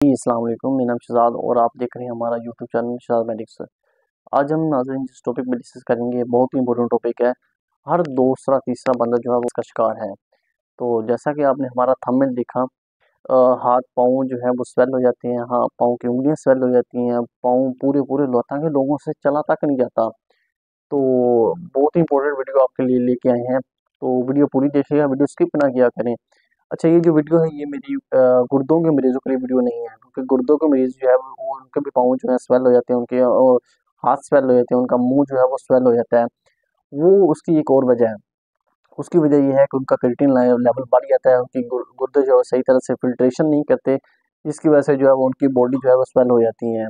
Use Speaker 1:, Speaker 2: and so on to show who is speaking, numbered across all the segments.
Speaker 1: जी, अस्सलाम वालेकुम। मेरा नाम शहज़ाद और आप देख रहे हैं हमारा यूट्यूब चैनल शहज़ाद मेडिक्स। आज हम नाज़रीन जिस टॉपिक पे डिस्कस करेंगे बहुत ही इम्पोर्टेंट टॉपिक है। हर दूसरा तीसरा बंदा जो है वो इसका शिकार है। तो जैसा कि आपने हमारा थंबनेल देखा, हाथ-पाँव जो है वो स्वेल हो जाते हैं, हाँ, पाँव की उँगलियाँ स्वेल हो जाती हैं, पाँव पूरे-पूरे हालाँकि लोगों से चला तक नहीं जाता। तो बहुत ही इम्पोर्टेंट वीडियो आपके लिए लेके आए हैं, तो वीडियो पूरी देखिएगा, वीडियो स्किप ना किया करें। अच्छा, ये जो वीडियो है ये मेरी गुर्दों के मरीज़ों के लिए वीडियो नहीं है, क्योंकि गुर्दों के मरीज़ जो है वो उनके भी पाँव जो है स्वेल हो जाते हैं, उनके हाथ स्वेल हो जाते हैं, उनका मुँह जो है वो स्वेल हो जाता है। वो उसकी एक और वजह है। उसकी वजह ये है कि उनका क्रिएटिनिन लेवल बढ़ जाता है, उनकी गुर्दे जो है सही तरह से फ़िल्ट्रेशन नहीं करते, जिसकी वजह से जो है वो उनकी बॉडी जो है वो स्वेल हो जाती है।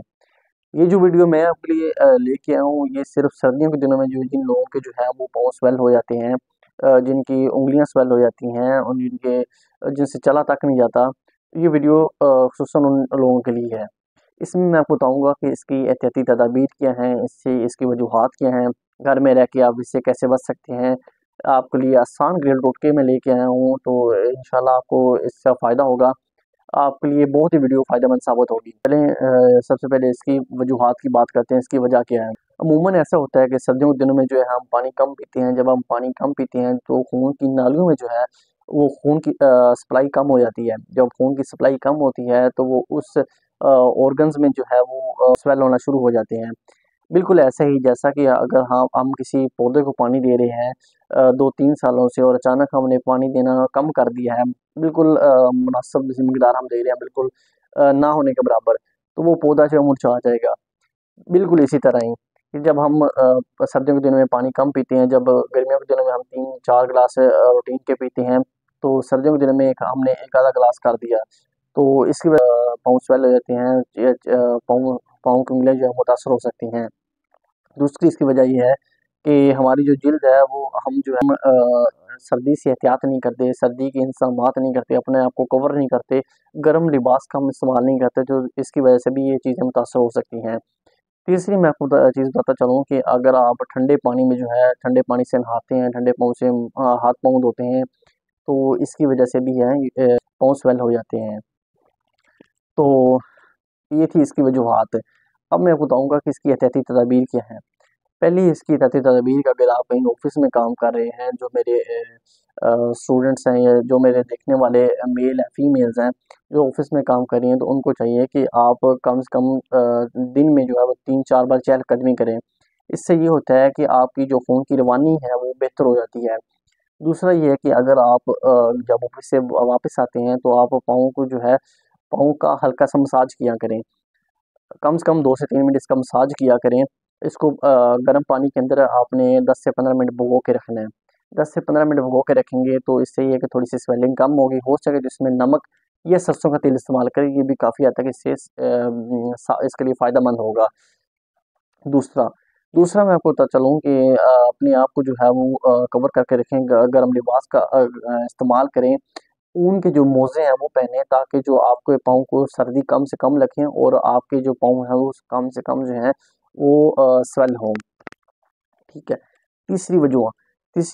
Speaker 1: ये जो वीडियो मैं आपके लिए लेके आया हूँ, ये सिर्फ़ सर्दियों के दिनों में जो जिन लोगों के जो है वो पाँव स्वेल हो जाते हैं, जिनकी उँगलियाँ स्वेल हो जाती हैं और जिनसे चला तक नहीं जाता, ये वीडियो ख़ुसूसन उन लोगों के लिए है। इसमें मैं आपको बताऊँगा कि इसकी एहतियाती तदाबीर क्या हैं, इसकी वजूहात क्या हैं, घर में रह के आप इससे कैसे बच सकते हैं। आपके लिए आसान घरेलू टोटके मैं लेके आया हूँ, तो इंशाल्लाह आपको इससे फ़ायदा होगा। आपके लिए बहुत ही वीडियो फ़ायदेमंद साबित होगी। चलें, सबसे पहले इसकी वजूहात की बात करते हैं, इसकी वजह क्या है। अमूमन ऐसा होता है कि सर्दियों के दिनों में जो है हम पानी कम पीते हैं, जब हम पानी कम पीते हैं तो खून की नालियों में जो है वो खून की सप्लाई कम हो जाती है। जब खून की सप्लाई कम होती है तो वो उस ऑर्गन्स में जो है वो स्वेल होना शुरू हो जाते हैं। बिल्कुल ऐसे ही जैसा कि अगर हम किसी पौधे को पानी दे रहे हैं 2-3 सालों से और अचानक हमने पानी देना कम कर दिया है, बिल्कुल मुनासिब मिकदार हम दे रहे हैं, बिल्कुल ना होने के बराबर, तो वो पौधा जो है मुरझा जाएगा। बिल्कुल इसी तरह ही कि जब हम सर्दियों के दिनों में पानी कम पीते हैं, जब गर्मियों के दिनों में हम 3-4 ग्लास रूटीन के पीते हैं, तो सर्दियों के दिनों में हमने 1 आधा ग्लास कर दिया, तो इसकी वजह पाँव स्वेल हो जाते हैं, पाँव पाँव की उँगलियाँ जो है मुतासर हो सकती हैं। दूसरी इसकी वजह ये है कि हमारी जो जिल्द है वो हम जो है सर्दी से एहतियात नहीं करते, सर्दी के इंतज़ामात नहीं करते, अपने आप को कवर नहीं करते, गर्म लिबास का हम इस्तेमाल नहीं करते, तो इसकी वजह से भी ये चीज़ें मुतासर हो सकती हैं। तीसरी मैं आपको चीज़ बताता चलूँ कि अगर आप ठंडे पानी में जो है ठंडे पानी से नहाते हैं, ठंडे पाँव से हाथ-पाँव धोते हैं, तो इसकी वजह से भी है पाँव स्वेल हो जाते हैं। तो ये थी इसकी वजूहात। अब मैं आपको बताऊँगा कि इसकी एहतियाती तदाबीर क्या हैं। पहली इसकी एहतियाती तदाबीर अगर आप कहीं ऑफ़िस में काम कर रहे हैं, जो मेरे स्टूडेंट्स हैं या जो मेरे देखने वाले मेल हैं, फीमेल्स हैं, जो ऑफ़िस में काम कर रही हैं, तो उनको चाहिए कि आप कम से कम दिन में जो है वो 3-4 बार चहलकदमी करें। इससे ये होता है कि आपकी जो खून की रवानी है वो बेहतर हो जाती है। दूसरा ये है कि अगर आप जब ऑफ़िस से वापस आते हैं तो आप पाँव को जो है पाँव का हल्का-सा मसाज किया करें। कम से कम 2 से 3 मिनट इसका मसाज किया करें। इसको गर्म पानी के अंदर आपने 10 से 15 मिनट भिगो के रखना है। 10 से 15 मिनट भिगो के रखेंगे तो इससे ये है कि थोड़ी-सी स्वेलिंग कम होगी। हो सके तो इसमें नमक या सरसों का तेल इस्तेमाल करें, ये भी काफ़ी हद तक इसके लिए फ़ायदेमंद होगा। दूसरा दूसरा मैं आपको बताता चलूँ कि अपने आप को जो है वो कवर करके रखें, गर्म लिबास का इस्तेमाल करें। ऊन के जो मोज़े हैं वो पहनें ताकि जो आपके पाँव को सर्दी कम से कम लगें और आपके जो पाँव हैं वो कम से कम जो हैं वो स्वेल हों, ठीक है। तीसरी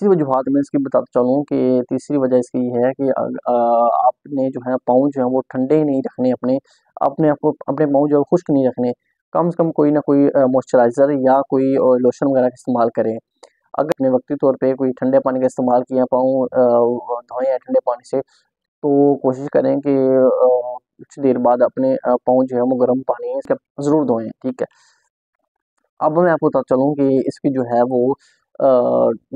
Speaker 1: वजूहात मैं इसकी बताता चलूँ कि तीसरी वजह इसकी ये है कि आपने जो है पाँव जो हैं वो ठंडे नहीं रखने अपने, अपने आप को अपने पाँव जो है खुश्क नहीं रखने। कम से कम कोई ना कोई मॉइस्चराइज़र या कोई लोशन वगैरह का इस्तेमाल करें। अगर आपने वक़्ती तौर पे कोई ठंडे पानी का इस्तेमाल किया, पाँव धोए हैं ठंडे पानी से, तो कोशिश करें कि कुछ देर बाद अपने पाँव जो है वो गर्म पानी से ज़रूर धोएँ, ठीक है। अब मैं आपको बताता चलूँ कि इसकी जो है वो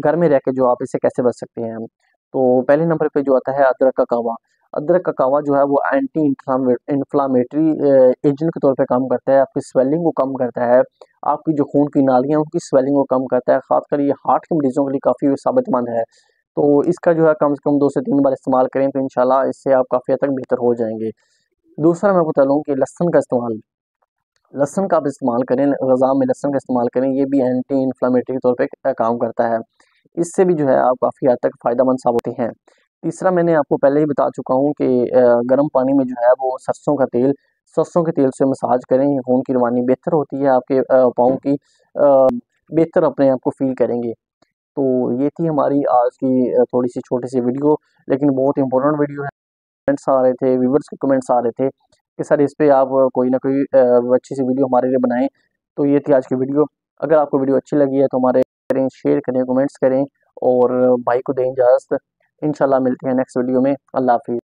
Speaker 1: घर में रह के जो आप इससे कैसे बच सकते हैं। तो पहले नंबर पे जो आता है अदरक का कहवा। अदरक का कहवा जो है वो एंटी इन्फ्लेमेटरी एजेंट के तौर पे काम करता है, आपकी स्वेलिंग को कम करता है, आपकी जो खून की नालियाँ हैं उनकी स्वेलिंग को कम करता है, ख़ासकर ये हार्ट के मरीज़ों के लिए काफ़ी फ़ायदेमंद है। तो इसका जो है कम से कम 2 से 3 बार इस्तेमाल करें तो इंशाल्लाह इससे आप काफ़ी हद तक बेहतर हो जाएँगे। दूसरा मैं बता लूँ कि लहसुन का आप इस्तेमाल करें, ग़ज़ा में लहसुन का इस्तेमाल करें, ये भी एंटी इन्फ्लेमेटरी के तौर पे काम करता है। इससे भी जो है आप काफ़ी हद तक फ़ायदेमंद साबित होते हैं। तीसरा मैंने आपको पहले ही बता चुका हूँ कि गर्म पानी में जो है वो सरसों के तेल से मसाज करें, खून की रवानी बेहतर होती है, आपके पाँव की बेहतर अपने आप को फ़ील करेंगे। तो ये थी हमारी आज की थोड़ी-सी छोटी-सी वीडियो, लेकिन बहुत इम्पोर्टेंट वीडियो है। कमेंट्स आ रहे थे, व्यूअर्स के कमेंट्स आ रहे थे कि सर इस पे आप कोई ना कोई अच्छी सी वीडियो हमारे लिए बनाएं। तो ये थी आज की वीडियो। अगर आपको वीडियो अच्छी लगी है तो हमारे करें, शेयर करें, कमेंट्स करें और भाई को दें इजाज़त। इंशाल्लाह मिलते हैं नेक्स्ट वीडियो में। अल्लाह हाफिज़।